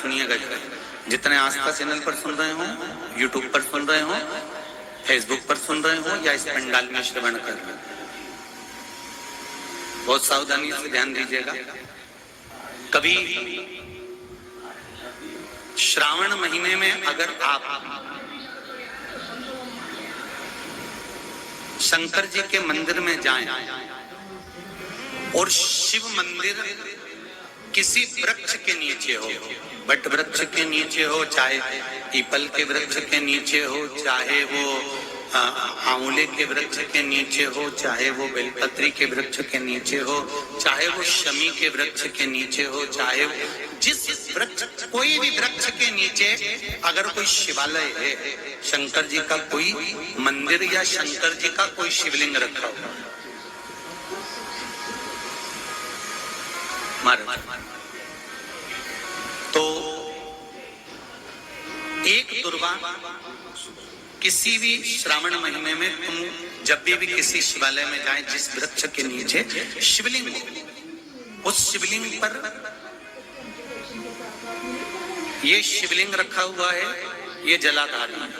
सुनिएगा जरा, जितने आस्था चैनल पर सुन रहे हो, यूट्यूब पर सुन रहे हो, फेसबुक पर सुन रहे हो या इस पंडाल में श्रवण कर रहे हो, बहुत सावधानी से ध्यान दीजिएगा। कभी श्रावण महीने में अगर आप शंकर जी के मंदिर में जाएं और शिव मंदिर किसी वृक्ष के नीचे हो, बट वृक्ष के नीचे हो, चाहे पीपल के वृक्ष के नीचे हो, चाहे वो आंवले के वृक्ष के नीचे हो, चाहे वो बेलपत्री के वृक्ष के नीचे हो, चाहे वो शमी के वृक्ष के नीचे हो, चाहे जिस वृक्ष, कोई भी वृक्ष के नीचे अगर कोई शिवालय है, शंकर जी का कोई मंदिर या शंकर जी का कोई शिवलिंग रखा हो, तो एक दुर्वा किसी भी श्रावण महीने में तुम जब भी किसी शिवालय में जाएं, जिस वृक्ष के नीचे शिवलिंग हो, उस शिवलिंग पर ये शिवलिंग रखा हुआ है, ये जलाधारी,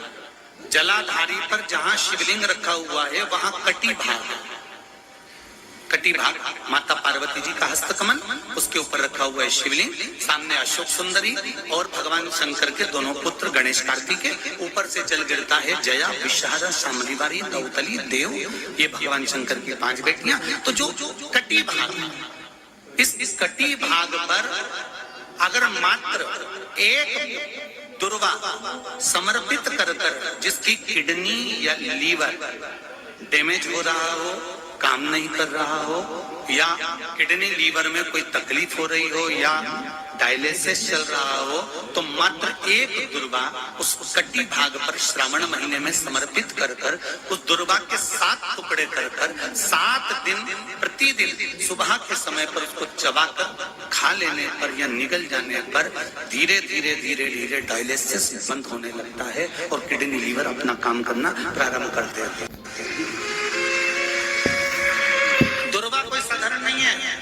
जलाधारी पर जहां शिवलिंग रखा हुआ है वहां कटी भाग, कटी भाग माता पार्वती जी का हस्तकमल, उसके ऊपर रखा हुआ है शिवलिंग, सामने अशोक सुंदरी और भगवान शंकर के दोनों पुत्र गणेश कार्तिकेय, ऊपर से जल गिरता है जया, विषहारा, शामलीवारी, दौतली, देव, ये भगवान शंकर की 5 बेटियां। तो जो कटी भाग, इस कटी भाग पर अगर मात्र एक दुर्वा समर्पित कर कर, जिसकी किडनी या लीवर डैमेज हो रहा हो, काम नहीं कर रहा हो, या किडनी लीवर में कोई तकलीफ हो रही हो, या डायलिसिस चल रहा हो, तो मात्र एक दुर्वा उस कटी भाग पर श्रावण महीने में समर्पित कर कर, उस दुर्वा के 7 टुकड़े कर कर 7 दिन प्रतिदिन सुबह के समय पर उसको चबाकर खा लेने पर या निगल जाने पर धीरे धीरे धीरे धीरे डायलिसिस बंद होने लगता है और किडनी लीवर अपना काम करना प्रारंभ कर देते हैं। दुर्वा कोई साधारण नहीं है।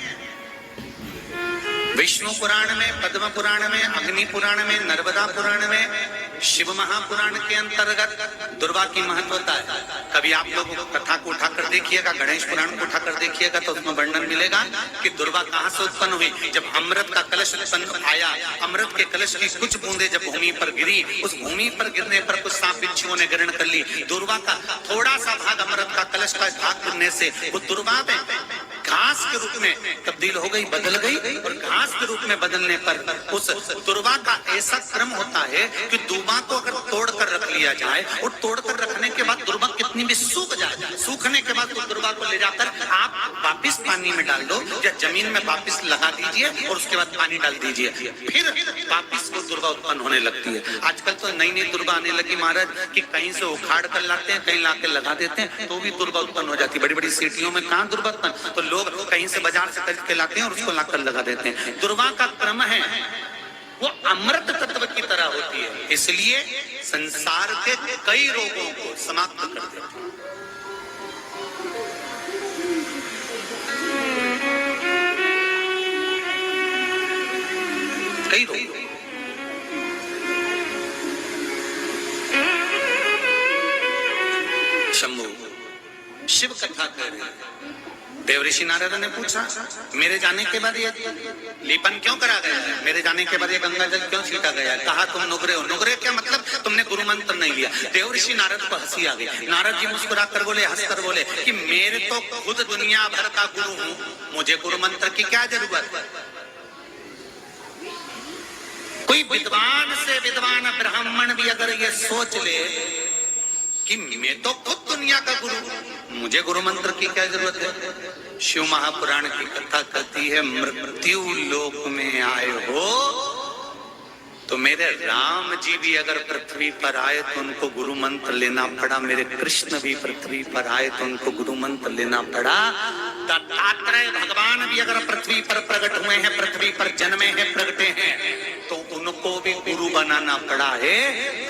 विष्णु पुराण में, पद्म पुराण में, अग्नि पुराण में, नर्मदा पुराण में, शिव महापुराण के अंतर्गत दुर्वा की महत्वता है। कभी आप लोग कथा को उठाकर देखिएगा, गणेश पुराण को उठाकर देखिएगा, तो उसमें वर्णन मिलेगा कि दुर्वा कहां से उत्पन्न हुई। जब अमृत का कलश उत्पन्न आया, अमृत के कलश की कुछ बूंदे जब भूमि पर गिरी, उस भूमि पर गिरने पर कुछ सांप बिच्छुओं ने ग्रहण कर ली। दुर्वा का थोड़ा सा भाग, अमृत का कलश का भाग गिरने से वो दुर्वा में घास के रूप में तब्दील हो गई, बदल गई, और घास के रूप में बदलने पर उस दुर्वा का ऐसा क्रम होता है कि दुर्वा को अगर तोड़कर रख लिया जाए, और तोड़कर रखने के बाद दुर्वा कितनी भी सूख जाए, सूखने के बाद उस दुर्वा को ले जाकर आप वापिस पानी में डाल दो या जमीन में वापिस लगा दीजिए और उसके बाद पानी डाल दीजिए, फिर वापिस वो दुर्वा उत्पन्न होने लगती है। आजकल तो नई नई दुर्वा आने लगी महाराज, कि कहीं से उखाड़ कर लाते हैं, कहीं लाके लगा देते हैं, तो भी दुर्वा उत्पन्न हो जाती है। बड़ी बड़ी सिटियों में कहाँ दुर्वा उत्पन्न, तो लोग कहीं से बाजार से खरीद के लाते हैं और उसको लाकर लगा देते हैं। दुर्वा का क्रम है, वो अमृत तत्व की तरह होती है, इसलिए संसार के कई रोगों को समाप्त कर देती है। कई रोग, शंभु शिव कथा कह रहे हैं। देवऋषि नारद ने पूछा, मेरे जाने के बाद ये लेपन क्यों करा गया है, मेरे जाने के बाद ये गंगा जल क्यों छीटा गया है? कहा तुम नुगरे हो। नुगरे क्या मतलब? तुमने गुरु मंत्र नहीं लिया। देवऋषि नारद को हंसी आ गई। नारद जी मुस्कुरा कर बोले, हंस कर बोले कि मेरे तो खुद दुनिया भर का गुरु हूं, मुझे गुरु मंत्र की क्या जरूरत है? कोई विद्वान से विद्वान ब्राह्मण भी अगर ये सोच ले कि मैं तो खुद दुनिया का गुरु, मुझे गुरु मंत्र की क्या जरूरत है? शिव महापुराण की कथा कहती है, मृत्यु लोक में आए हो तो मेरे राम जी भी अगर पृथ्वी पर आए तो उनको गुरु मंत्र लेना पड़ा, मेरे कृष्ण भी पृथ्वी पर आए तो उनको गुरु मंत्र लेना पड़ा, दत्तात्रेय भगवान भी अगर पृथ्वी पर प्रकट हुए हैं, पृथ्वी पर जन्मे हैं, प्रगटे हैं, तो उनको भी गुरु बनाना पड़ा है।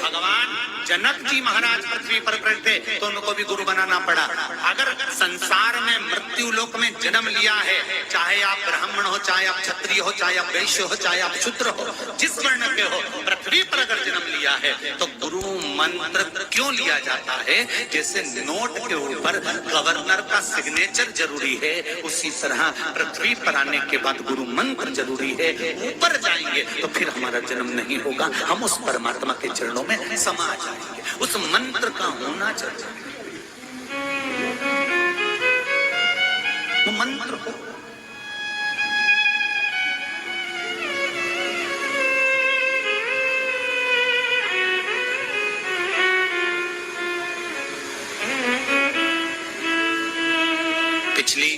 भगवान जनक जी महाराज पृथ्वी पर बैठे तो उनको भी गुरु बनाना पड़ा। अगर संसार में मृत्यु लोक में जन्म लिया है, चाहे आप ब्राह्मण हो, चाहे आप क्षत्रिय हो, चाहे आप वैश्य हो, चाहे आप शूद्र हो, जिस वर्ण के हो, पृथ्वी पर अगर जन्म लिया है तो गुरु मंत्र क्यों लिया जाता है? जैसे नोट के ऊपर गवर्नर का सिग्नेचर जरूरी है, उसी तरह पृथ्वी पर आने के बाद गुरु मंत्र जरूरी है। ऊपर जाएंगे तो फिर हमारा जन्म नहीं होगा, हम उस परमात्मा के चरणों में समा जाएंगे। उस मंत्र का होना चाहिए, वो मंत्र हो। पिछली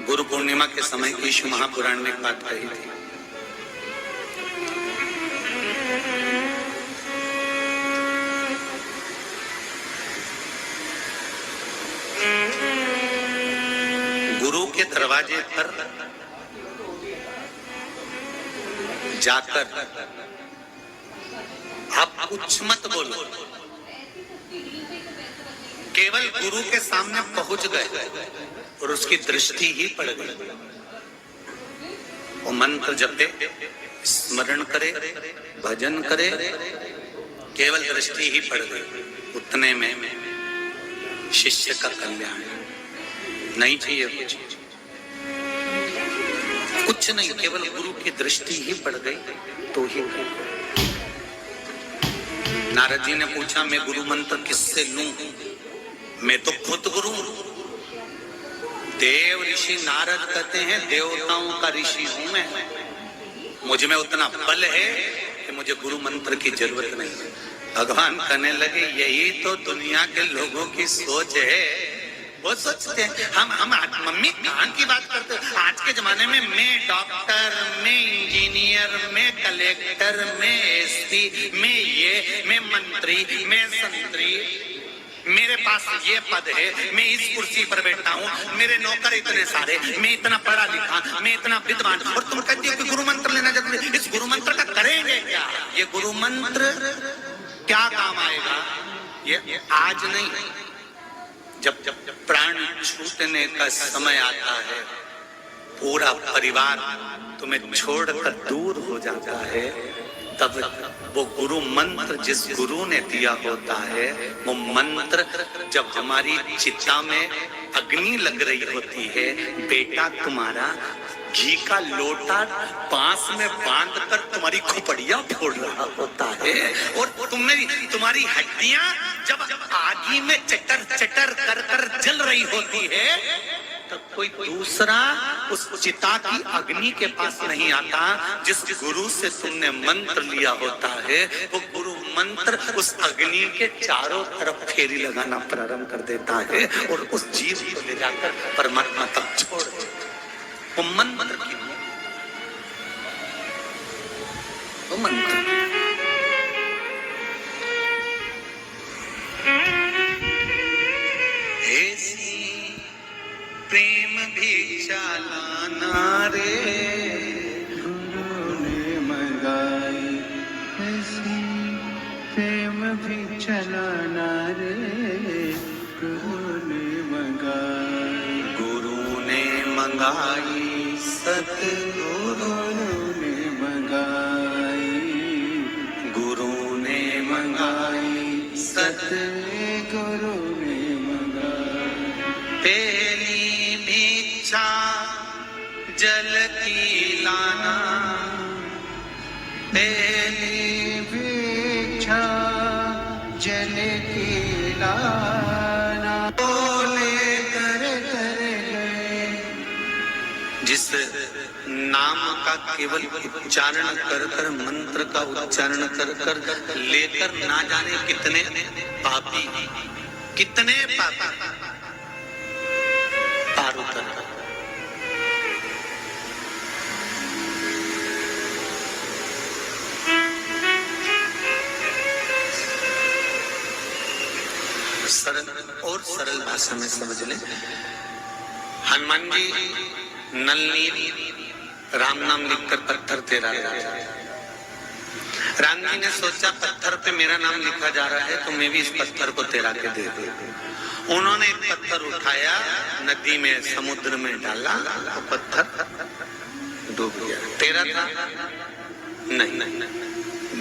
गुरु पूर्णिमा के समय ईशु महापुराण में एक बात कही थी। गुरु के दरवाजे पर जाकर आप कुछ मत बोलो, केवल गुरु के सामने पहुंच गए और उसकी दृष्टि ही पड़ गई। वो मंत्र जपे, स्मरण करे, भजन करे, केवल दृष्टि ही पड़ गई, उतने में शिष्य का कल्याण। नहीं चाहिए कुछ नहीं, केवल गुरु की दृष्टि ही पड़ गई तो ही। नारद जी ने पूछा, मैं गुरु मंत्र किससे लूं? मैं तो खुद गुरु हूं। देव ऋषि नारद कहते हैं, देवताओं का ऋषि हूं मैं, मुझ में उतना बल है कि मुझे गुरु मंत्र की जरूरत नहीं। भगवान कहने लगे, यही तो दुनिया के लोगों की सोच है। वो सोचते हैं हम मम्मी कान की बात करते हैं। आज के जमाने में मैं डॉक्टर, मैं इंजीनियर, मैं कलेक्टर, मैं एसपी, मैं मंत्री, मैं संतरी, मेरे पास ये पद है, मैं इस कुर्सी पर बैठा हूँ, मेरे नौकर इतने सारे, मैं इतना पढ़ा लिखा, मैं इतना विद्वान, और तुम कहती हो कि गुरु मंत्र लेना जरूरी। इस गुरु मंत्र का करेंगे क्या? ये गुरु मंत्र क्या काम आएगा? ये आज नहीं, जब प्राण छूटने का समय आता है, पूरा परिवार तुम्हें छोड़कर दूर हो जाता है, तब वो गुरु मंत्र जिस गुरु ने दिया होता है, वो मंत्र जब हमारी चिता में अग्नि लग रही होती है, बेटा तुम्हारा घी का लोटा पास में बांधकर तुम्हारी खोपड़ियां फोड़ रहा होता है, और तुम्हारी हड्डियां जब आगी में चटर चटर कर कर जल रही होती है, तब कोई दूसरा उस चिता की अग्नि के पास नहीं आता। जिस गुरु से तुमने मंत्र लिया होता है, वो गुरु मंत्र उस अग्नि के चारों तरफ फेरी लगाना प्रारंभ कर देता है और उस जीव को ले जाकर परमात्मा तक छोड़ देता है। वो मंत्र की वो मंत्र ऐसी प्रेम भिक्षा लाना रे, गुरु ने मंगाई ऐसी प्रेम भिक्षा लाना रे, गुरु ने मंगाई, गुरु ने मंगाई सतगुरु ने मंगाई, गुरु ने मंगाई सतगुरु ने मंगाई, पहली भिक्षा जल की लाना, पहली भिक्षा जल की लाना, बोले कर गए। जिस नाम का केवल उच्चारण कर कर, मंत्र का उच्चारण कर कर लेकर ना जाने कितने पापी, कितने पापी पार उतर। सरल और सरल भाषा में समझ ले। हनुमान जी नलनी राम नाम लिखकर पत्थर दे रहा था। राम जी ने सोचा पत्थर पे मेरा नाम लिखा जा रहा है तो मैं भी इस पत्थर को तेरा के दे दूं। उन्होंने एक पत्थर उठाया, नदी में समुद्र में डाला, वो पत्थर डूब गया। तेरा था? नहीं,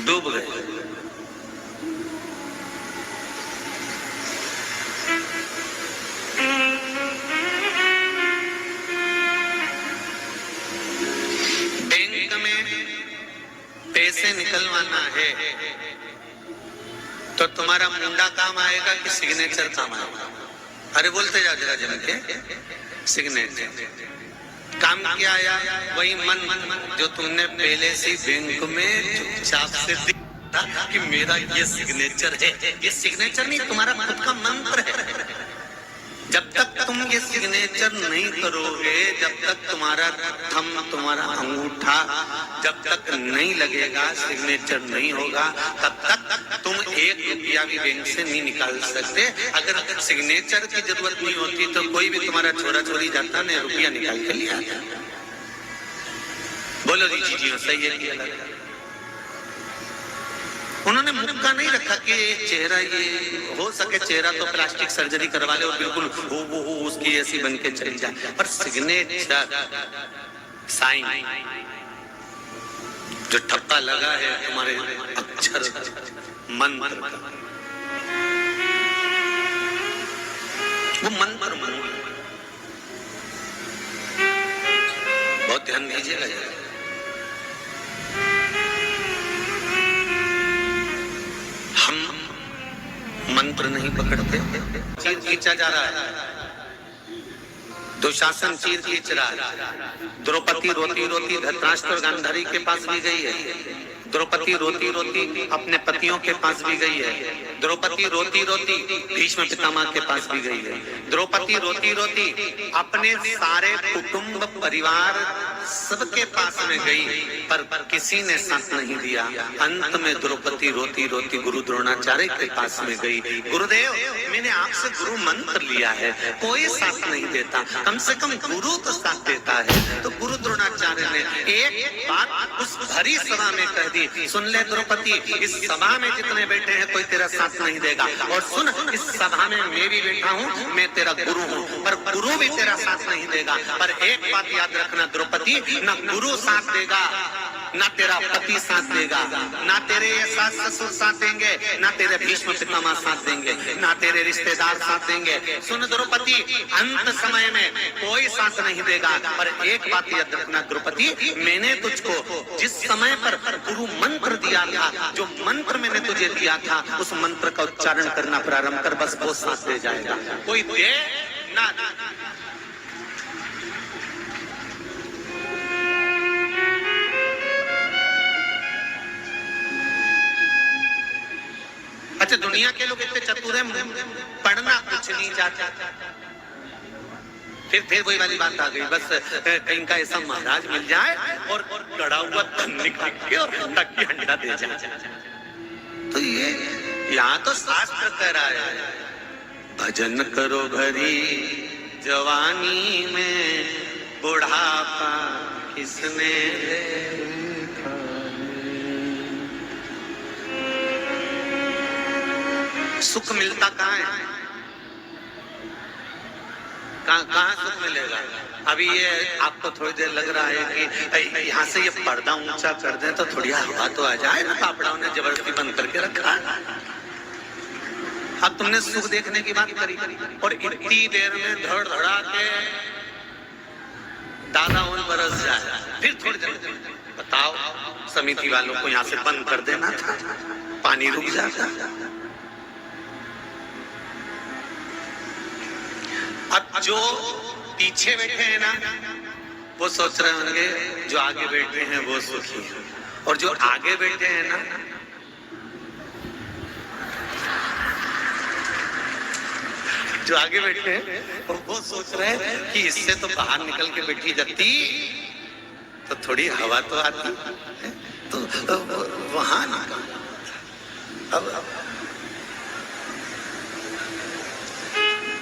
डूब गया। बैंक में पैसे निकलवाना है तो तुम्हारा मुंडा काम आएगा कि सिग्नेचर काम आएगा? अरे बोलते जाओ जरा जम के। सिग्नेचर काम क्या आया? वही मन जो तुमने पहले से बैंक में चुपचाप से दिखा कि मेरा ये सिग्नेचर है। ये सिग्नेचर नहीं, तुम्हारा खुद का मंत्र है। जब तक तुम ये सिग्नेचर नहीं करोगे, जब तक तुम्हारा थंब, तुम्हारा अंगूठा जब तक नहीं लगेगा, सिग्नेचर नहीं होगा, तब तक तुम 1 रुपया भी बैंक से नहीं निकाल सकते। अगर सिग्नेचर की जरूरत नहीं होती तो कोई भी तुम्हारा छोरा छोरी जाता ना, रुपया निकाल के लिया। बोलो जी सही है कि अलग? उन्होंने मुक्का नहीं रखा कि चेहरा, ये हो सके चेहरा तो प्लास्टिक सर्जरी करवा ले और बिल्कुल हो उसकी ऐसी बन के चली जाए, पर सिग्नेचर साइन जो ठप्पा लगा है तुम्हारे अक्षर मंत्र का, वो मंत्र बहुत ध्यान दीजिएगा। हम मंत्र नहीं पकड़ते। चीर खींचा जा रहा है, दुशासन चीर खींच रहा है। द्रौपदी रोती रोती धृतराष्ट्र और गांधारी के पास भी गई है। द्रौपदी रोती रोती अपने पतियों के पास भी गई है। द्रौपदी रोती रोती भीष्म पितामह के पास भी गई है। द्रौपदी रोती रोती अपने सारे कुटुंब परिवार सबके पास में गई, पर किसी ने साथ नहीं दिया। अंत में द्रौपदी रोती रोती गुरु द्रोणाचार्य के पास में गई। गुरुदेव, मैंने आपसे गुरु मंत्र लिया है, कोई साथ नहीं देता, कम से कम गुरु तो साथ देता है। तो गुरु द्रोणाचार्य ने एक बात उस भरी सभा में कह दी, सुन ले द्रौपदी, इस सभा में जितने बैठे हैं कोई तेरा साथ नहीं देगा, और सुन, इस सभा में मैं भी बैठा हूँ, मैं तेरा गुरु हूँ, पर गुरु भी तेरा साथ नहीं देगा। पर एक बात याद रखना द्रौपदी, ना गुरु साथ देगा, ना तेरा पति साथ देगा, ना तेरे सास ससुर साथ देंगे, ना तेरे भीष्म पितामह साथ देंगे, ना तेरे रिश्तेदार साथ देंगे। सुन द्रौपदी, अंत समय में कोई साथ नहीं देगा, पर एक बात याद रखना द्रौपदी, मैंने तुझको जिस समय पर गुरु मंत्र दिया था, जो मंत्र मैंने तुझे दिया था, उस मंत्र का उच्चारण करना प्रारंभ कर, बस वो साथ दे जाएगा। कोई दे ना। अच्छा, दुनिया के लोग इतने चतुर हैं, पढ़ना कुछ नहीं चाहते। फिर वही वाली बात आ गई, बस कहीं का ऐसा महाराज मिल जाए और गड़ा हुआ धन निकाल के और टक्की अंडा दे जाए। तो ये यहाँ तो शास्त्र कह रहा है, भजन करो भरी जवानी में, बुढ़ापा किसने देखा। सुख मिलता कहाँ है? कहाँ सुख मिलेगा? अभी ये आपको थोड़ी देर लग रहा है कि यहाँ से ये पर्दा ऊंचा कर दें तो थोड़ी हवा तो आ जाए ना, पापड़ाओं ने जबरदस्ती बंद करके रखा। अब तुमने सुख देखने की बात करी और इतनी देर में धड़ धड़ा के दादा उन बरस जाए, फिर थोड़ी देर बताओ, समिति वालों को यहाँ से बंद कर देना था, पानी रुक जाता। अब जो पीछे बैठे हैं ना, वो सोच रहे होंगे जो आगे बैठे हैं वो सुखी है, और जो आगे बैठे हैं ना, जो आगे बैठे हैं वो सोच रहे हैं कि इससे तो बाहर निकल के बैठी जाती तो थोड़ी हवा तो आती, तो वहां अब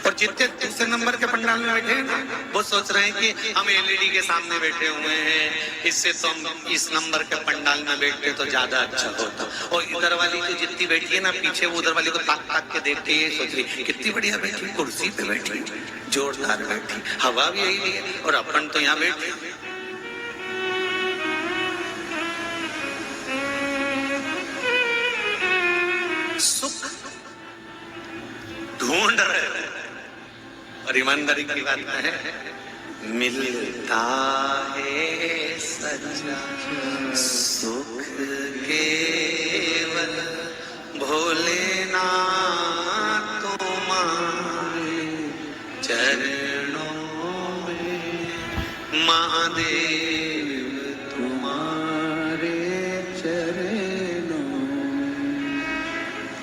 और जितने दूसरे नंबर के पंडाल में बैठे हैं ना, वो सोच रहे हैं कि हम एलईडी के सामने बैठे हुए हैं, इससे तो हम इस नंबर के पंडाल में बैठते तो ज्यादा अच्छा होता। और इधर वाली जो जितनी बैठी है ना पीछे, वो उधर वाली को ताक ताक के देखते ही सोच रही कितनी बढ़िया बैठी, कुर्सी पे बैठी, जोरदार बैठी, हवा भी यही है, और अपन तो यहाँ बैठे। सुख ढूंढ रहे हैं, और ईमानदारी की बात है, मिलता है सच्चा सुख केवल भोलेनाथ तुम्हारे चरणों में, महादेव तुम्हारे चरणों,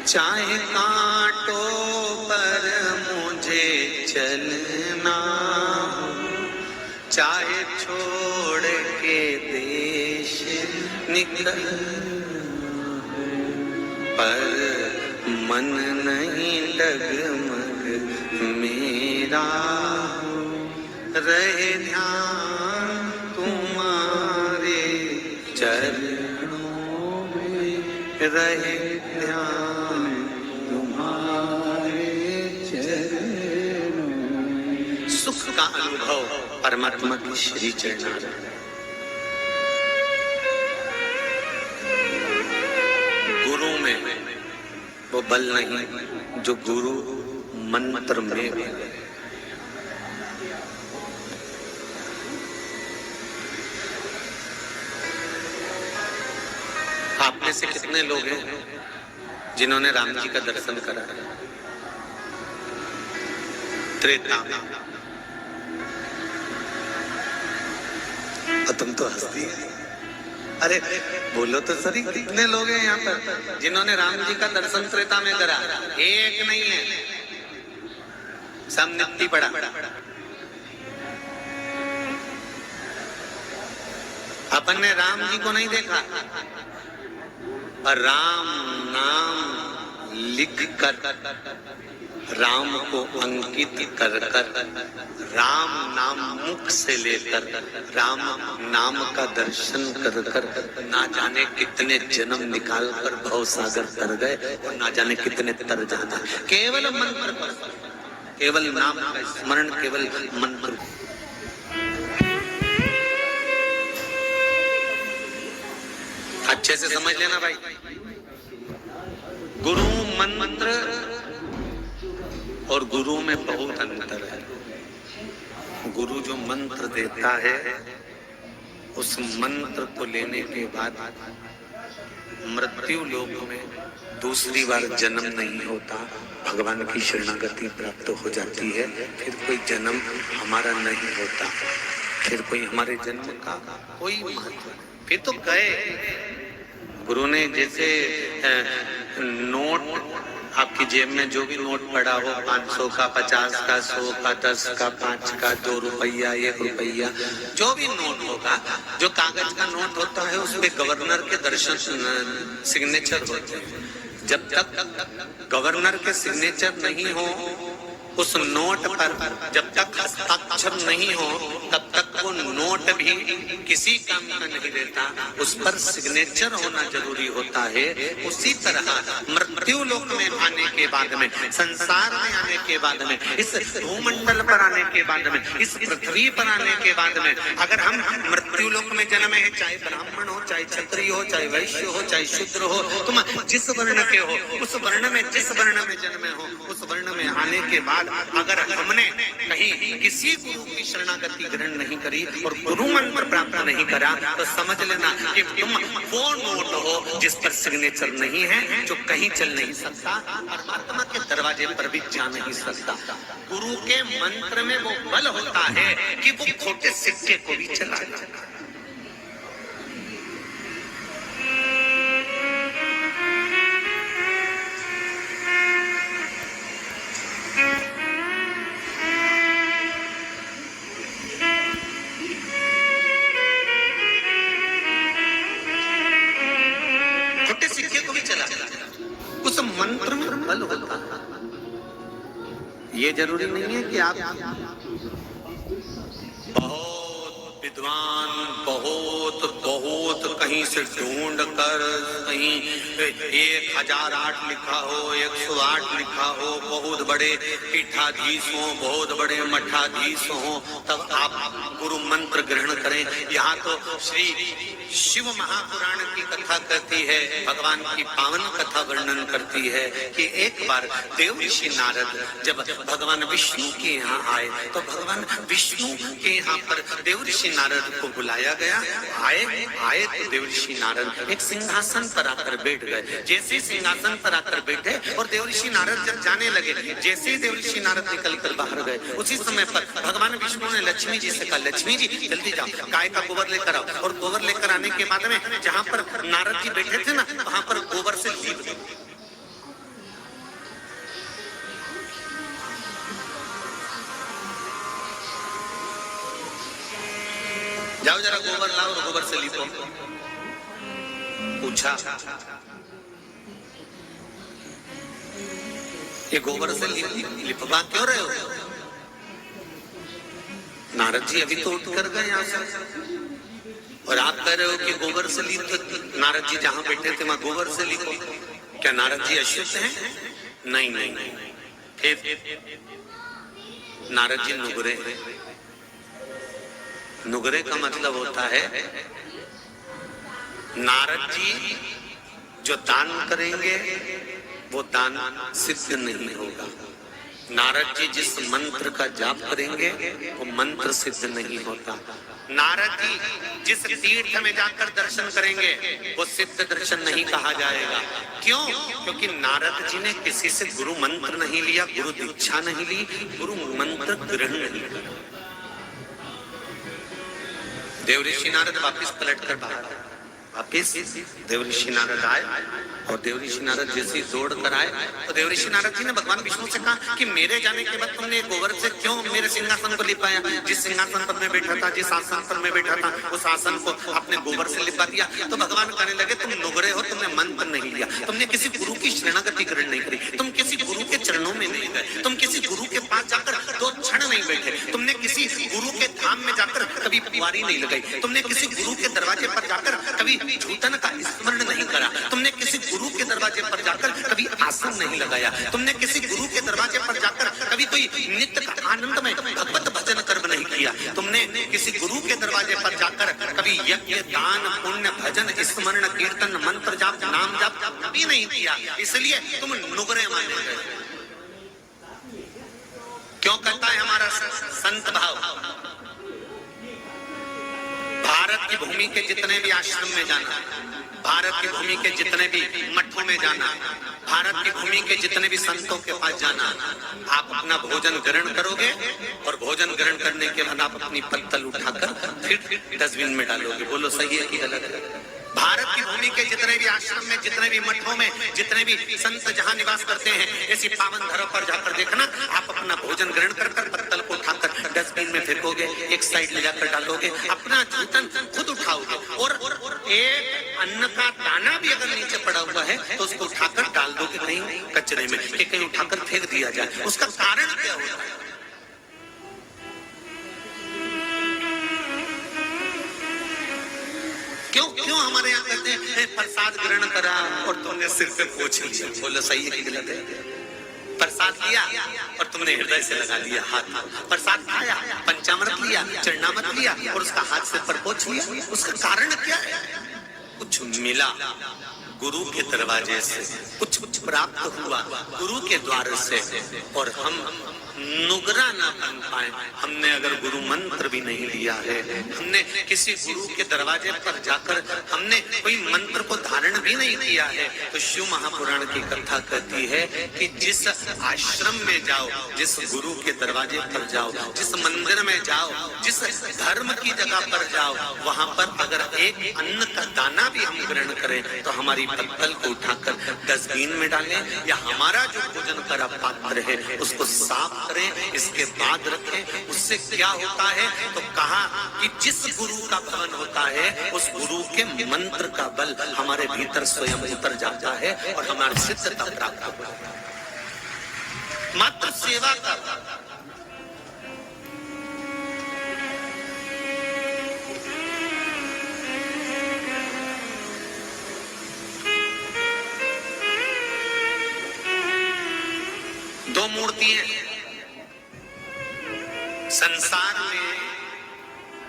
चाहे कांटों पर मुझे चलना हो, चाहे छोड़ के देश निकल, पर मन नहीं डगमग मेरा हो, रहे ध्यान तुम्हारे चरणों में, रहे ध्यान तुम्हारे चरणों। सुख का अनुभव परमात्मा की श्री चरण। गुरु में वो बल नहीं जो गुरु मंत्र में बल है। आप में से कितने लोग हैं जिन्होंने राम जी का दर्शन करा? त्रेता में। और तुम तो हंसती है। अरे बोलो तो सही, कितने लोग हैं यहाँ पर जिन्होंने राम जी का दर्शन त्रेता में करा? एक नहीं है, सब नित्य पड़ा। अपन ने राम जी को नहीं देखा, और राम नाम लिख कर, राम को अंकित कर कर, राम नाम मुख से लेकर, राम नाम का दर्शन कर कर, ना जाने कितने जन्म निकाल कर भव सागर तर गए, और ना जाने कितने तर जाना। केवल मंत्र पर, केवल नाम का स्मरण, केवल मंत्र। अच्छे से समझ लेना भाई, गुरु मंत्र और गुरु में बहुत अंतर है। गुरु जो मंत्र देता है, उस मंत्र को लेने के बाद मृत्यु लोक में दूसरी बार जन्म नहीं होता, भगवान की शरणागति प्राप्त हो जाती है। फिर कोई जन्म हमारा नहीं होता, फिर कोई हमारे जन्म का कोई महत्व नहीं। फिर तो गए। गुरु ने जैसे नोट, आपकी जेब में जो भी नोट पड़ा हो, 500 का, 50 का, 100 का, 10 का, 5 का, 2 रुपया, 1 रुपया, जो भी नोट होगा, जो कागज का नोट होता है, उसपे गवर्नर के दर्शन सिग्नेचर होते हैं। जब तक गवर्नर के सिग्नेचर नहीं हो उस नोट पर, जब तक हस्ताक्षर नहीं हो, तब तक वो नोट भी किसी काम का नहीं रहता, उस पर सिग्नेचर होना जरूरी होता है। उसी तरह मृत्यु लोक में आने के बाद में, संसार में आने के बाद में, इस भूमंडल पर आने के बाद में, इस पृथ्वी पर आने के बाद में, अगर हम मृत्यु लोक में जन्म है, चाहे ब्राह्मण हो, चाहे क्षत्रिय हो, चाहे वैश्य हो, चाहे शूद्र हो, तुम जिस वर्ण के हो, उस वर्ण में, जिस वर्ण में जन्मे हो, उस वर्ण में आने के बाद अगर हमने कहीं किसी गुरु की शरणागति ग्रहण नहीं करी और गुरु मंत्र प्राप्त नहीं करा, तो समझ लेना कि तुम वो नोट हो जिस पर सिग्नेचर नहीं है, जो कहीं चल नहीं सकता, परमात्मा के दरवाजे पर भी जा नहीं सकता। गुरु के मंत्र में वो बल होता है कि वो खोटे सिक्के को भी चला जाता है। उस मंत्र में बल होता है। ये जरूरी नहीं है कि आप बहुत विद्वान, बहुत बहुत कहीं से ढूंढ कर कहीं 1008 लिखा हो, 108 लिखा हो, बहुत बड़े पीठाधीश हो, बहुत बड़े मठाधीश हो, तब आप गुरु मंत्र ग्रहण करें। यहाँ तो श्री शिव महापुराण की कथा कहती है, भगवान की पावन कथा वर्णन करती है कि एक बार देव ऋषि नारद जब भगवान विष्णु के यहाँ आए तो भगवान विष्णु के यहाँ पर देव ऋषि नारद को बुलाया गया। आए तो देव ऋषि नारद एक सिंहासन पर आकर बैठ गए। जैसे सिंहासन पर आकर बैठे और देव ऋषि नारद जब जाने लगे, जैसे ही देव ऋषि नारद निकल कर बाहर गए, उसी समय पर भगवान विष्णु ने लक्ष्मी जी से कहा, लक्ष्मी जी जल्दी जाओ, गाय का गोबर लेकर आओ। और गोबर लेकर आने के बाद में जहाँ पर नारद जी बैठे थे ना, वहां पर गोबर से लीप दो। जाओ जरा गोबर लाओ और गोबर से लीपो। पूछा, ये गोबर से लिपवा क्यों रहे हो? नारद जी अभी तो उठ कर गए यहाँ से और आप कह रहे हो कि गोबर से लीप। नारद जी जहां बैठे थे वहां गोबर से लीपो। क्या नारद जी अशुद्ध हैं? नहीं नहीं नहीं। फिर नारद जी नुगरे। नुगरे का मतलब होता है नारद जी जो दान करेंगे वो दान सिद्ध नहीं होगा। नारद जी जिस मंत्र का जाप करेंगे वो मंत्र सिद्ध नहीं होता। नारद जी जिस तीर्थ में जाकर दर्शन करेंगे वो सिद्ध दर्शन नहीं कहा जाएगा। क्यों? क्योंकि नारद जी ने किसी से गुरु मंत्र नहीं लिया, गुरु दीक्षा नहीं ली, गुरु मंत्र ग्रहण नहीं किया। देव ऋषि नारद वापिस पलट कर बाहर आए। वापिस देव ऋषि नारद आए और देव ऋषि नारद जैसे दौड़ कर आए तो देव ऋषि नारद जी ने भगवान विष्णु से कहा कि मेरे जाने के बाद तुमने गोबर से क्यों मेरे सिंहासन को लिपाया? जिस सिंहासन पर मैं बैठा था, जिस आसन पर मैं बैठा था, उस आसन को आपने गोबर से लिपा दिया। तो भगवान कहने लगे, तुम नुगरे हो, तुमने मंत्र नहीं लिया, तुमने किसी गुरु की शरणागति ग्रहण नहीं करी, तुम किसी गुरु के चरणों में नहीं गए, तुम किसी गुरु के पास जाकर 2 क्षण नहीं बैठे, तुमने किसी गुरु के धाम में जाकर कभी बुआरी नहीं लगाई, तुमने किसी गुरु के दरवाजे पर जाकर कभी झूठन का स्मरण नहीं करा, तुमने किसी गुरु के दरवाजे पर जाकर कभी आसन नहीं लगाया, तुमने किसी गुरु के दरवाजे पर जाकर कभी कोई नित्य का आनंद में भगवत भजन कर्म नहीं किया, तुमने किसी गुरु के दरवाजे पर जाकर कभी यज्ञ दान पुण्य भजन स्मरण कीर्तन मंत्र जाप नाम जाप कभी नहीं किया, इसलिए तुम नुगरे माने गए। क्यों कहता है हमारा संत भाव? भारत की भूमि के जितने भी आश्रम में जाना, भारत की भूमि के जितने भी मठों में जाना, भारत की भूमि के जितने भी संतों के पास जाना, आप अपना भोजन ग्रहण करोगे और भोजन ग्रहण करने के बाद आप अपनी पत्तल उठाकर फिर डस्टबिन में डालोगे। बोलो सही है कि गलत है? भारत की भूमि के जितने भी आश्रम में, जितने भी मठों में, जितने भी संत जहां निवास करते हैं, ऐसी पावन धरा पर जाकर देखना, आप अपना भोजन ग्रहण कर पत्तल को उठाकर डस्टबिन में फेंकोगे, एक साइड ले जाकर डालोगे, अपना जूतन खुद उठाओगे और एक अन्न का दाना भी अगर नीचे पड़ा हुआ है तो उसको उठाकर डाल दोगे कहीं कचरे में, कि कहीं उठाकर फेंक दिया जाए। उसका कारण क्या होता है? क्यों हमारे यहाँ कहते हैं प्रसाद ग्रहण करा और तुमने सिर पे पोंछ लिया? बोलो सही है कि गलत है? प्रसाद लिया और तुमने हृदय से लगा लिया हाथ, प्रसाद खाया, पंचामृत लिया, चरणामृत लिया और उसका हाथ से पर पोंछ लिया। उसका कारण क्या है? कुछ मिला गुरु के दरवाजे से, कुछ प्राप्त हुआ गुरु के द्वार से, और हम नुगरा ना बन पाए। हमने अगर गुरु मंत्र भी नहीं लिया है, हमने किसी गुरु के दरवाजे पर जाकर हमने कोई मंत्र को धारण भी नहीं किया है, तो शिव महापुराण की कथा कहती है कि जिस आश्रम में जाओ, जिस गुरु के दरवाजे पर जाओ, जिस मंदिर में जाओ, जिस धर्म की जगह पर जाओ, वहां पर अगर एक अन्न का दाना भी हम ग्रहण करें तो हमारी पत्तल को उठाकर डस्टबिन में डालें, या हमारा जो भोजन का पात्र है उसको साफ करें, इसके बाद रखें। उससे क्या होता है? तो कहा कि जिस गुरु का भवन होता है उस गुरु के मंत्र का बल हमारे भीतर स्वयं उतर जाता है और हमारी सिद्धता प्राप्त होती है। मात्र सेवा कर। दो मूर्तियां संसार में,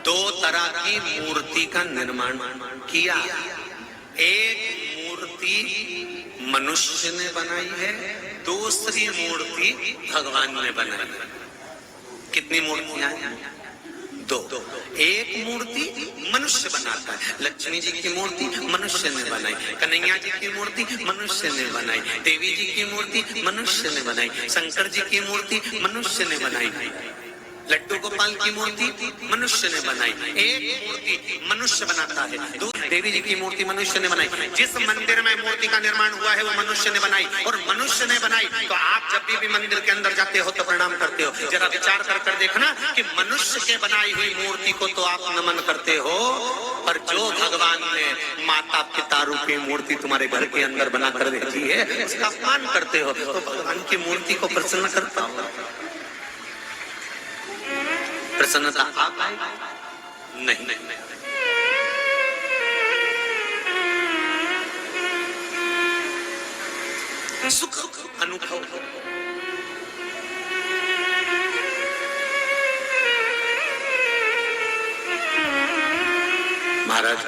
दो तरह की मूर्ति का निर्माण किया। एक मूर्ति मनुष्य ने बनाई है, दूसरी मूर्ति भगवान ने बनाई है। कितनी मूर्तियां हैं? दो। एक मूर्ति मनुष्य बनाता है, लक्ष्मी जी की मूर्ति मनुष्य ने बनाई, कन्हैया जी की मूर्ति मनुष्य ने बनाई, देवी जी की मूर्ति मनुष्य ने बनाई, शंकर जी की मूर्ति मनुष्य ने बनाई, लड्डू गोपाल की मूर्ति मनुष्य ने बनाई। एक मूर्ति मनुष्य बनाता है, देवी जी की मूर्ति मनुष्य ने बनाई। जिस मंदिर में मूर्ति का निर्माण हुआ है वो मनुष्य ने बनाई, और मनुष्य ने बनाई तो आप जब भी मंदिर के अंदर जाते हो तो प्रणाम करते हो। जरा विचार कर देखना कि मनुष्य के बनाई हुई मूर्ति को तो आप नमन करते हो, पर जो भगवान ने माता पिता रूपी मूर्ति तुम्हारे घर के अंदर बना कर भेजी है उसका अपमान करते हो। तो भगवान की मूर्ति को प्रसन्न करता हो, प्रसन्नता आ पाएगी? नहीं। सुख अनुभव महाराज,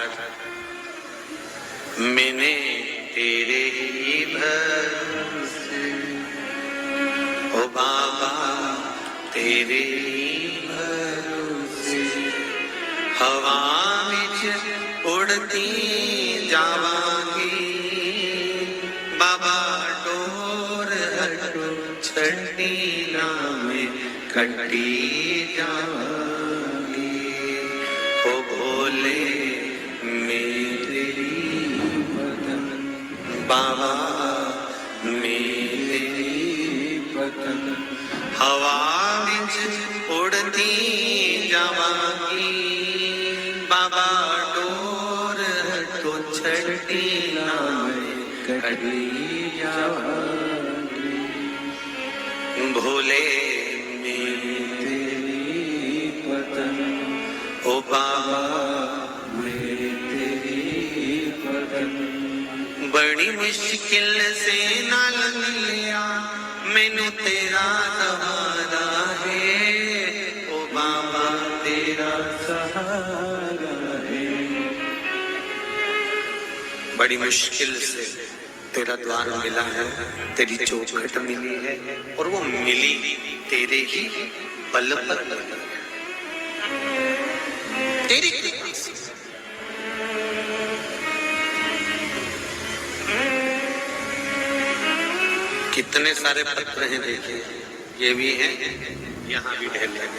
मैंने तेरे ही भरोसे, ओ बाबा तेरे हवा विच उड़ती जावांगी, बाबा डोर हटो छठी नामे कटी जावांगी। ओ भोले मेरे बदन, बाबा मेरे बदन, हवा विच उड़ती जावांगी, बाबा डोर तो छठी नामे कटी जावांगी। भोले मेरे बदन, ओ बाबा मेरे बदन, बड़ी मुश्किल से नाल मिलिया मैनू तेरा सहारा है, ओ बाबा तेरा सहारा है। बड़ी मुश्किल से तेरा द्वार मिला है, तेरी चौखट मिली है, और वो मिली तेरे ही बल पर, तेरी कृपा से। कितने सारे पत्र हैं देखिए, ये भी हैं, यहाँ भी ढेर लगे।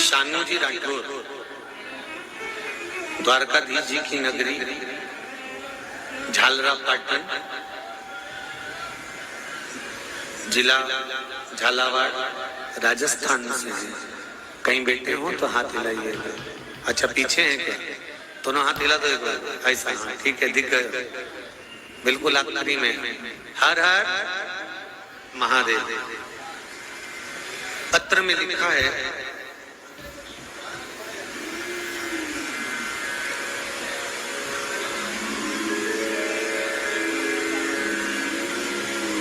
शानूजी राठौर, द्वारकाधीश जी की नगरी झालरा पाटन, जिला झालावाड़, राजस्थान से हैं। कहीं बैठे हो तो हाथ हिलाइए। अच्छा पीछे हैं क्या? दोनों हाथ हिला दो एक बार, ऐसा। हाँ ठीक है, दिख गए बिल्कुल आखिरी में। हर हर महादेव। पत्र में लिखा है,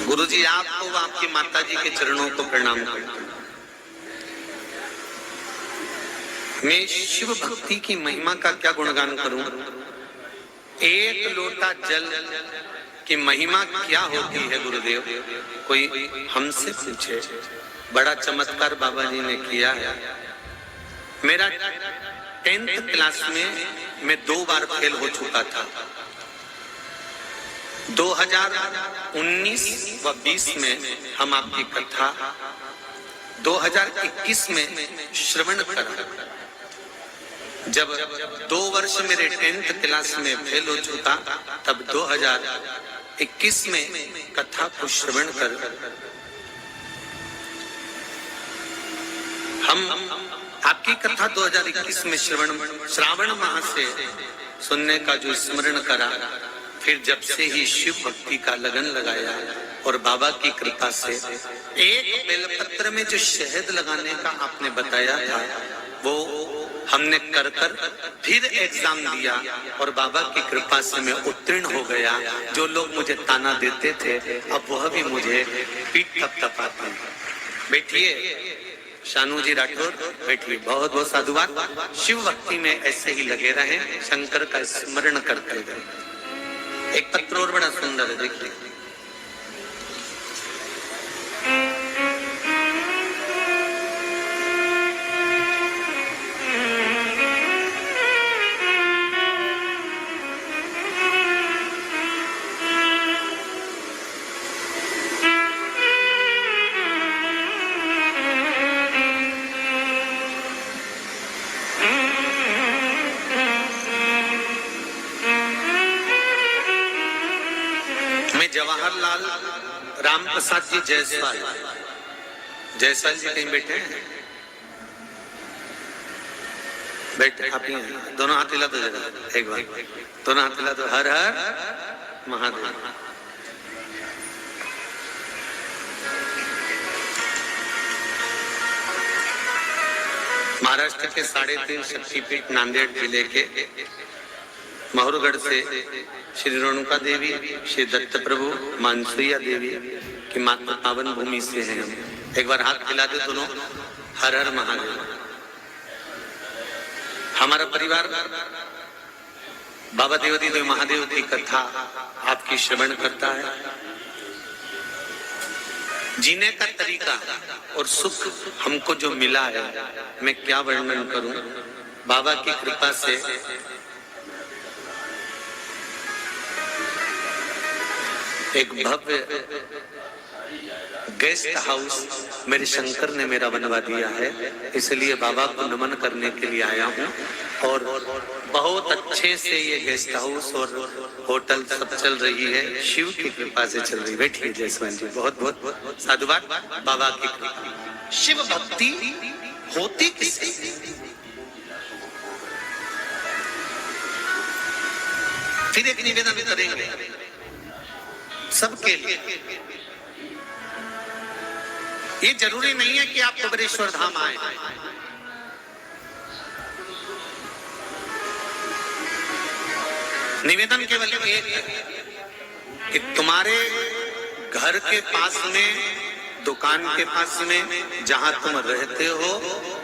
गुरुजी आपको व आपकी माता जी के चरणों को प्रणाम करता हूं। मैं शिव भक्ति की महिमा का क्या गुणगान करूं? एक लोटा जल की महिमा क्या होती है गुरुदेव? कोई हमसे पूछे। बड़ा चमत्कार बाबा जी ने किया है। मेरा 10th क्लास में मैं 2 बार फेल हो चुका था। 2019 व 20 में हम आपकी कथा 2021 में श्रवण करा। जब 2 वर्ष मेरे 10th क्लास में फेल हो चुका, तब 2021 में कथा को श्रवण कर हम आपकी कथा 2021 में श्रावण माह से सुनने का जो स्मरण करा, फिर जब से ही शिव भक्ति का लगन लगाया और बाबा की कृपा से एक बेलपत्र में जो शहद लगाने का आपने बताया था, वो हमने कर फिर एग्जाम दिया और बाबा की कृपा से मैं उत्तीर्ण हो गया। जो लोग मुझे ताना देते थे, अब वह भी मुझे पीठ थपथपाते हैं। बैठिए शानू जी राठौर, बैठिए। बहुत बहुत साधुवाद। शिव भक्ति में ऐसे ही लगे रहें, शंकर का स्मरण करते रहे। एक पत्र और बड़ा सुंदर है, देखिए। जवाहरलाल राम प्रसाद जी जायसवाल जी कहीं बैठे हैं? बैठे आप ही हैं। दोनों हाथ हिला दो जरा, एक बार दोनों हाथ हिला दो। हर हर महादेव। महाराष्ट्र के 3.5 शक्तिपीठ नांदेड़ जिले के महुरगढ़ से श्री रेणुका देवी, श्री दत्त प्रभु, मानसुइया देवी की माता पावन भूमि से हैं। एक बार हाथ हिला दे दोनों। हर हर महादेव। हमारा परिवार बाबा देवादिदेव महादेव की कथा आपकी श्रवण करता है। जीने का तरीका और सुख हमको जो मिला है, मैं क्या वर्णन करूं। बाबा की कृपा से एक भव्य गेस्ट हाउस मेरे शंकर ने मेरा बनवा दिया है, इसलिए बाबा को नमन करने के लिए आया हूँ। और बहुत अच्छे से ये गेस्ट हाउस और होटल सब चल रही है, शिव की कृपा से चल रही। बैठिए जयसवाल जी, बहुत बहुत साधुवाद। बाबा की कृपा। शिव भक्ति होती किससे? फिर एक निवेदन करेंगे सबके लिए। ये जरूरी नहीं है कि आप कुबेरेश्वर धाम आए। निवेदन केवल एक है कि तुम्हारे घर के पास में, दुकान के पास में, जहां तुम रहते हो,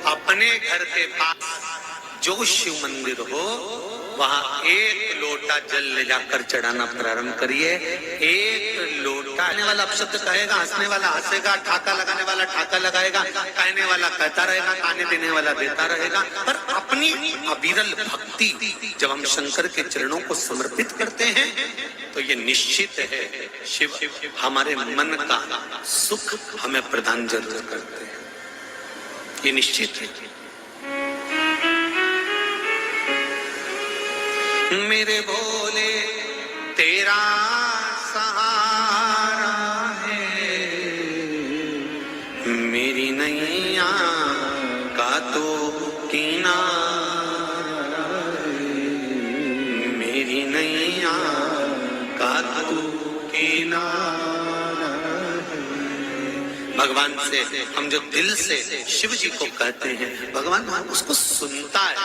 अपने घर के पास जो शिव मंदिर हो, वहां 1 लोटा जल ले जाकर चढ़ाना प्रारंभ करिए। 1 लोटा। कहने वाला अपशब्द कहेगा, हंसने वाला हंसेगा, ठाका लगाने वाला ठाका लगाएगा, कहने वाला कहता रहेगा, ताने देने वाला देता रहेगा। पर अपनी अविरल भक्ति जब हम शंकर के चरणों को समर्पित करते हैं, तो ये निश्चित है शिव हमारे मन का सुख हमें प्रदान जरूर करते हैं। ये निश्चित है। मेरे भोले तेरा सहारा है, मेरी नैया का तो किनारा है, मेरी नैया का तो किनारा है। भगवान से हम जो दिल से शिव जी को कहते हैं, भगवान उसको सुनता है,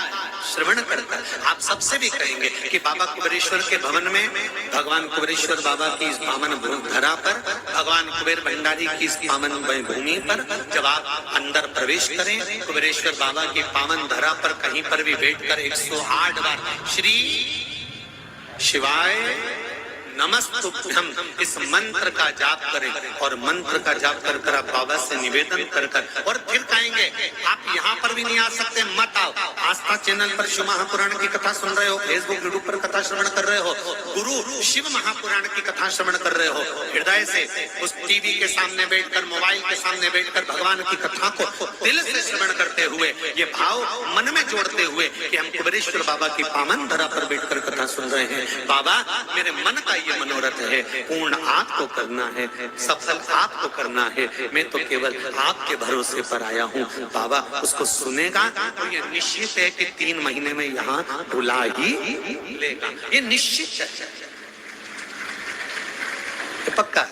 श्रवण करता है। आप सबसे भी कहेंगे कि बाबा कुबेरेश्वर के भवन में, भगवान कुबेरेश्वर बाबा की इस पावन धरा पर, भगवान कुबेर भंडारी की इस पावन भूमि पर जब आप अंदर प्रवेश करें, कुबेरेश्वर बाबा की पावन धरा पर कहीं पर भी बैठकर 108 बार श्री शिवाय नमस्तुभ्यम इस मंत्र का जाप करें और मंत्र का जाप कर कर आप बाबा से निवेदन कर कर और फिर कहेंगे आप यहाँ पर भी नहीं आ सकते, मत आओ। आस्था चैनल पर शिव महापुराण की कथा सुन रहे हो, फेसबुक यूट्यूब पर कथा श्रवण कर रहे हो, गुरु शिव महापुराण की कथा श्रवण कर रहे हो, हृदय से उस टीवी के सामने बैठकर, मोबाइल के सामने बैठकर भगवान की कथा को दिल से श्रवण करते हुए, ये भाव मन में जोड़ते हुए कि हम कुबेरेश्वर बाबा की पावन धरा पर बैठकर कथा सुन रहे हैं। बाबा मेरे मन का ये मनोरथ है, पूर्ण आपको करना है, सफल आपको करना है, मैं तो केवल आपके भरोसे पर आया हूँ। बाबा उसको सुनेगा तो ये निश्चित है कि 3 महीने में यहाँ बुला ही लेगा, ये निश्चित है, ये पक्का।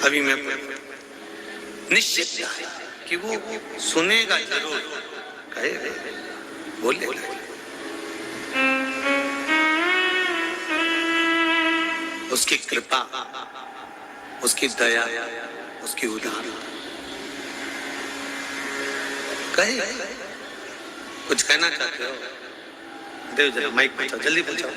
अभी मैं निश्चित है कि वो सुनेगा जरूर, कहे बोले उसकी कृपा, उसकी दया, उसकी उदार, कहे कुछ कहना चाहते हो? देव जरा माइक पूछो, जल्दी पूछो।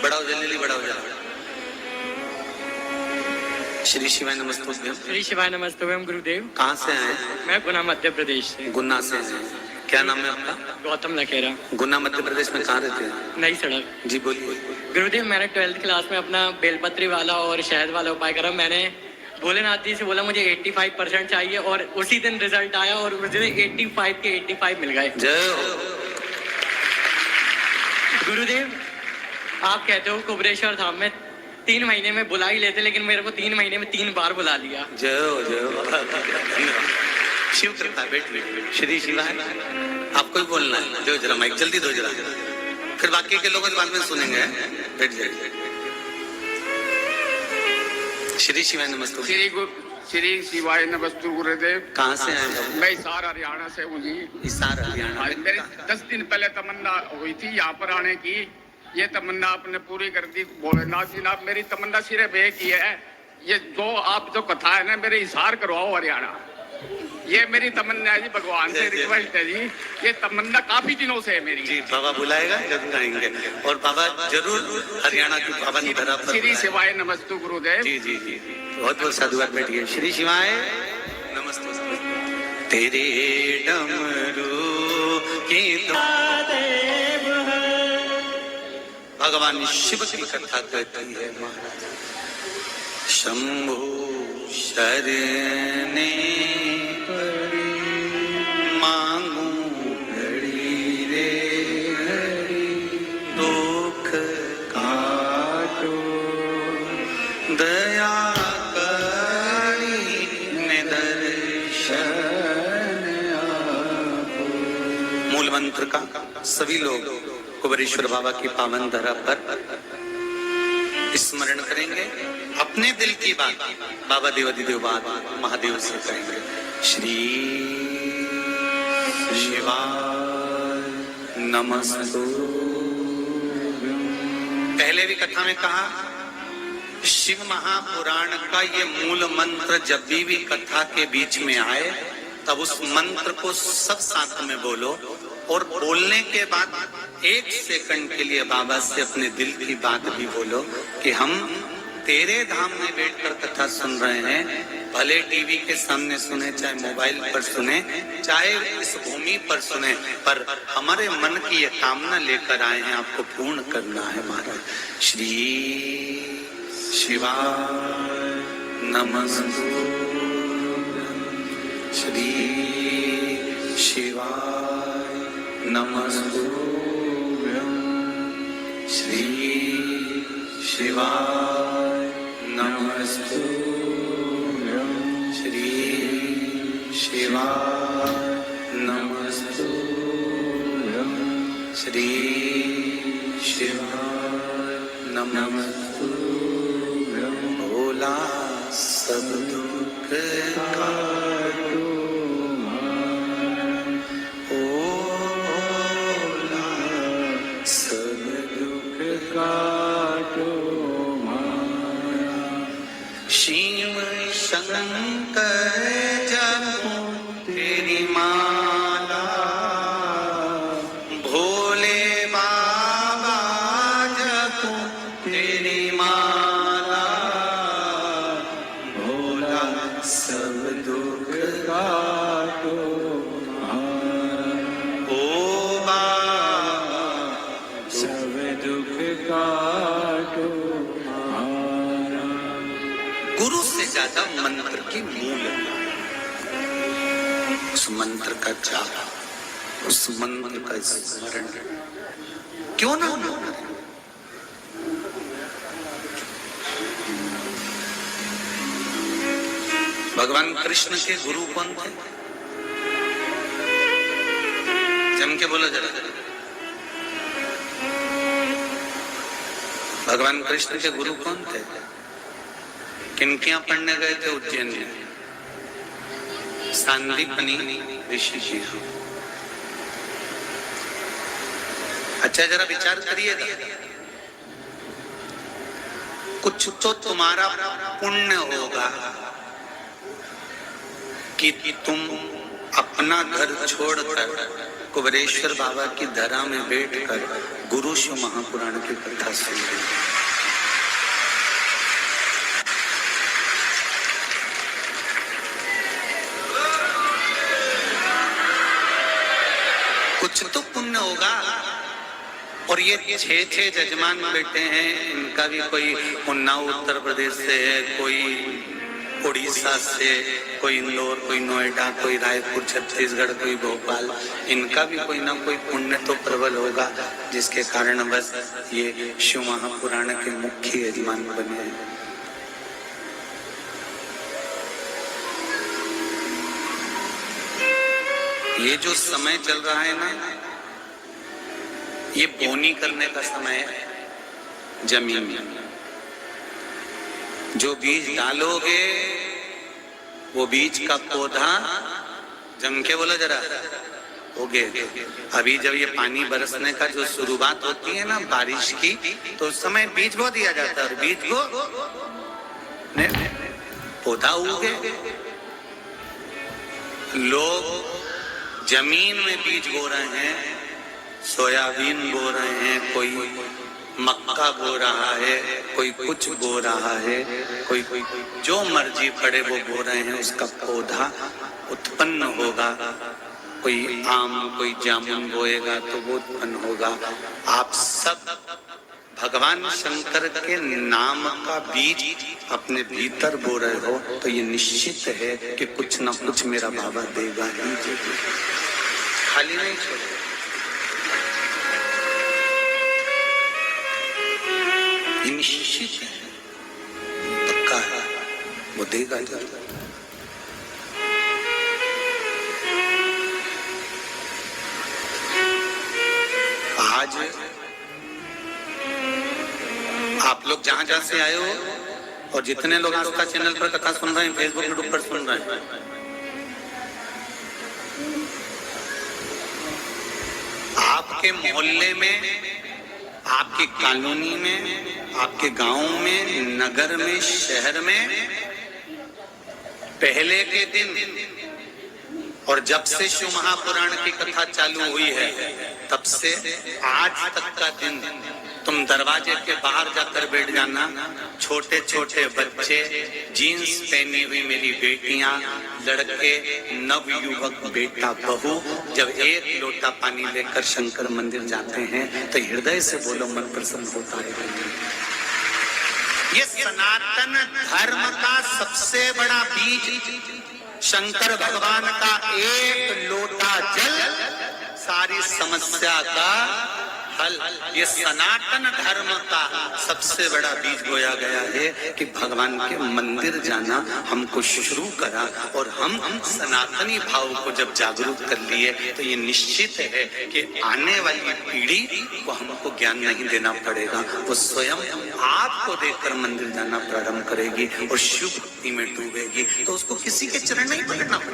बढ़ाओ जल्दी, बढ़ाओ जरा। श्री शिवाय नमस्तुभ्यम। श्री शिवाय नमस्तुभ्यम गुरुदेव। कहाँ से आए? मैं गुना मध्य प्रदेश से। गुना से हैं। क्या नाम है आपका? गौतम लखेरा। गुना मध्य प्रदेश में कहाँ रहते हैं? नई सड़क। जी बोलिए। गुरुदेव मैंने 12th क्लास में अपना बेलपत्री वाला और शहद वाला उपाय करा। मैंने भोलेनाथ जी से बोला मुझे 85% चाहिए और उसी दिन रिजल्ट आया और उस दिन 85 के 85 मिल गए। जय हो। गुरुदेव आप कहते हो कुबेरेश्वर धाम में 3 महीने में बुला ही लेते, लेकिन मेरे को 3 महीने में 3 बार बुला लिया। जय हो, जय हो। शिव कृपा। बैठ श्री शिवाय। आपको ही बोलना है, दो जरा माइक, जल्दी दो जरा, फिर बाकी के लोग बाद में सुनेंगे। बैठ जाइए। श्री शिवाय नमस्ते। श्री शिवाय नमस्ते गुरुदेव। कहाँ से आए बाबू? मैं हिसार हरियाणा से हूँ जी। हिसार हरियाणा। मेरी 10 दिन पहले तमन्ना हुई थी यहाँ पर आने की, ये तमन्ना आपने पूरी कर दी। भोलेनाथ जी ने आप मेरी तमन्ना सिर्फ एक ही है, ये जो आप जो कथा है ना मेरे हिसार करवाओ हरियाणा, ये मेरी तमन्ना है जी, भगवान से रिक्वेस्ट है जी। ये तमन्ना काफी दिनों से है मेरी जी। बाबा बुलाएगा जरूर आएंगे और बाबा जरूर हरियाणा की पावन धरा पर। श्री शिवाय नमस्ते गुरुदेव। जी जी जी, बहुत बहुत साधुवाद। बैठिए। श्री शिवाय नमस्ते। तेरे डमरू की भगवान शिव की कथा कहती है महाराज। शंभु शरणे मांगू घड़ी रे हरि, दुख काटो दया करी में दर्शन आपो। मूल मंत्र का सभी लोग कुबेरेश्वर बाबा की पावन धरा पर स्मरण करेंगे, अपने दिल की बात बाबा देवाधिदेव बाबा महादेव से करेंगे। श्री शिवाय नमस्तु। पहले भी कथा में कहा, शिव महापुराण का ये मूल मंत्र जब भी कथा के बीच में आए तब उस मंत्र को सब साथ में बोलो और बोलने के बाद 1 सेकंड के लिए बाबा से अपने दिल की बात भी बोलो कि हम तेरे धाम में बैठकर कथा सुन रहे हैं। भले टीवी के सामने सुने, चाहे मोबाइल पर सुने, चाहे इस भूमि पर सुने, पर हमारे मन की ये कामना लेकर आए हैं, आपको पूर्ण करना है महाराज। श्री शिवाय नमस्तु। श्री शिवाय नमस्तुभ्यं। श्री शिवाय नमस्तुभ्यं। श्री शिवाय नमस्तुभ्यं। श्री शिवाय नमस्तुभ्यं। भोला सब दुख काटो, काटो शिव शंकर जपो तेरी माला, भोले बाबा जपो तेरी माला, भोला सब दुख काटो ओ बाबा सब दुख काटो। गुरु से ज्यादा मंत्र की मूल है। उस मंत्र का जाप, उस मंत्र का स्मरण क्यों ना हो। भगवान कृष्ण के गुरु कौन थे? जम के बोलो जरा जरा। भगवान कृष्ण के गुरु कौन थे? किनकियां पढ़ने गए थे उज्जैन में? सांदीपनी ऋषि जी। अच्छा जरा विचार करिएगा, कुछ तो तुम्हारा पुण्य होगा कि तुम अपना घर छोड़कर कुबेरेश्वर बाबा की धरा में बैठकर गुरु शिव महापुराण की कथा सुन रहे। कुछ तो पुण्य होगा। और ये 6 जजमान बैठे हैं, इनका भी कोई उन्नाव उत्तर प्रदेश से है, कोई उड़ीसा से, कोई इंदौर, कोई नोएडा, कोई रायपुर छत्तीसगढ़, कोई भोपाल। इनका भी कोई ना कोई पुण्य तो प्रबल होगा, जिसके कारण बस ये शिव महापुराण के मुख्य यजमान बने हैं। ये जो समय चल रहा है ना, ये बोनी करने का समय है। जमीन में जो बीज डालोगे वो बीज का पौधा जम के बोला जरा होगे। अभी जब ये पानी बरसने का जो शुरुआत होती है ना बारिश की, तो उस समय बीज बो दिया जाता है और बीज को पौधा उगे। लोग जमीन में बीज बो रहे हैं, सोयाबीन बो रहे हैं, कोई मक्का बो रहा है, कोई कुछ बो रहा है, कोई जो मर्जी पड़े वो बो रहे हैं। उसका पौधा उत्पन्न होगा। कोई आम, कोई जामुन बोएगा तो वो उत्पन्न होगा। आप सब भगवान शंकर के नाम का बीज अपने भीतर बो रहे हो, तो ये निश्चित है कि कुछ ना कुछ मेरा बाबा देगा ही, खाली नहीं छोड़ेगा। ये निश्चित है, पक्का है, वो देगा जरूर। आज आप लोग जहां जहां से आए हो और जितने लोग आस्था चैनल पर कथा सुन रहे हैं, फेसबुक यूट्यूब पर सुन रहे हैं, आपके मोहल्ले में, आपकी कॉलोनी में, आपके गांव में, नगर में, शहर में पहले के दिन और जब से शिव महापुराण की कथा चालू हुई है तब से आज तक का दिन तुम दरवाजे के बाहर जाकर बैठ जाना। छोटे छोटे बच्चे, जीन्स पहनी हुई मेरी बेटियां, लड़के, नवयुवक, बेटा बहू जब एक लोटा पानी लेकर शंकर मंदिर जाते हैं तो हृदय से बोलो मन प्रसन्न होता है। ये सनातन धर्म का सबसे बड़ा बीज, शंकर भगवान का एक लोटा जल सारी समस्या का हल। ये सनातन धर्म का सबसे बड़ा बीज बोया गया है कि भगवान के मंदिर जाना हमको शुरू करा। और हम सनातनी भाव को जब जागरूक कर लिए तो ये निश्चित है कि आने वाली पीढ़ी को हमको ज्ञान नहीं देना पड़ेगा, वो स्वयं आपको देखकर मंदिर जाना प्रारंभ करेगी और शिव भक्ति में डूबेगी। तो उसको किसी के चरण नहीं पकड़ना पड़ेगा।